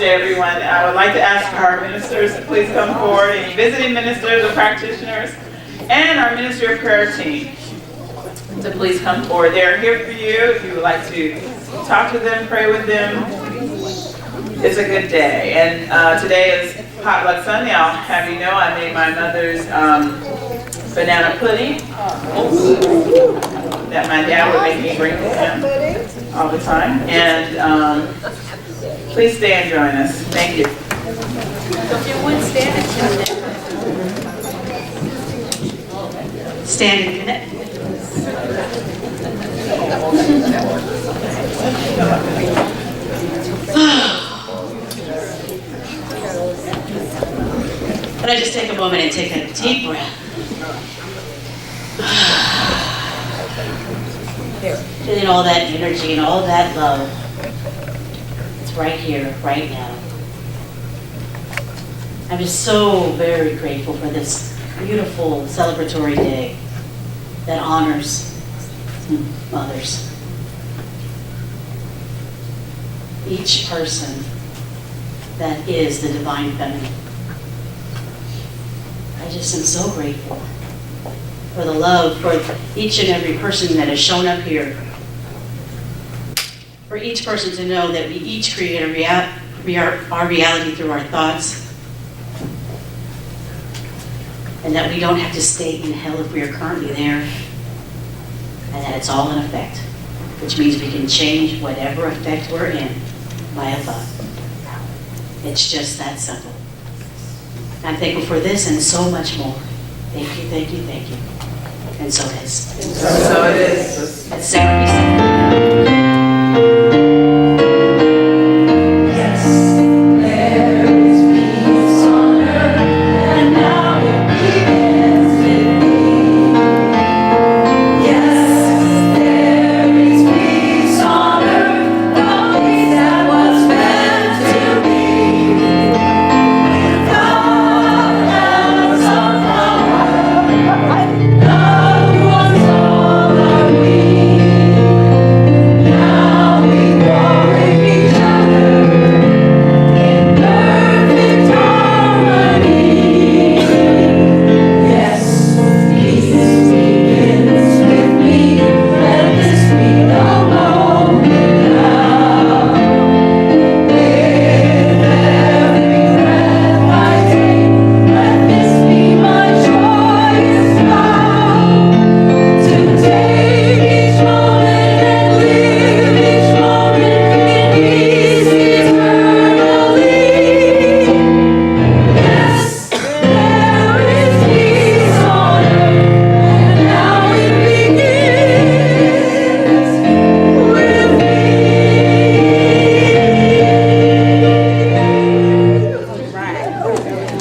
Speaker 10: Day, everyone. I would like to ask our ministers to please come forward, any visiting ministers or practitioners, and our Ministry of Prayer team to please come forward. They are here for you if you would like to talk to them, pray with them. It's a good day. And today is Potluck Sunday. I'll have you know I made my mother's banana pudding that my dad would make me bring to him all the time. And please stay and join us. Thank you.
Speaker 11: If you would stand and connect. Stand and connect. Can I just take a moment and take a deep breath? Feeling all that energy and all that love. It's right here, right now. I'm just so very grateful for this beautiful celebratory day that honors mothers. Each person that is the divine feminine. I just am so grateful for the love for each and every person that has shown up here. For each person to know that we each create our reality through our thoughts. And that we don't have to stay in hell if we are currently there. And that it's all in effect. Which means we can change whatever effect we're in by a thought. It's just that simple. I'm thankful for this and so much more. Thank you, thank you, thank you. And so it is.
Speaker 10: So it is.
Speaker 11: Let's sing what we sing.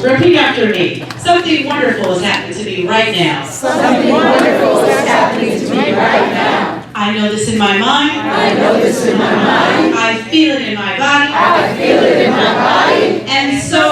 Speaker 17: Repeat after me. Something wonderful is happening to me right now.
Speaker 18: Something wonderful is happening to me right now.
Speaker 17: I know this in my mind.
Speaker 18: I know this in my mind.
Speaker 17: I feel it in my body.
Speaker 18: I feel it in my body.
Speaker 17: And so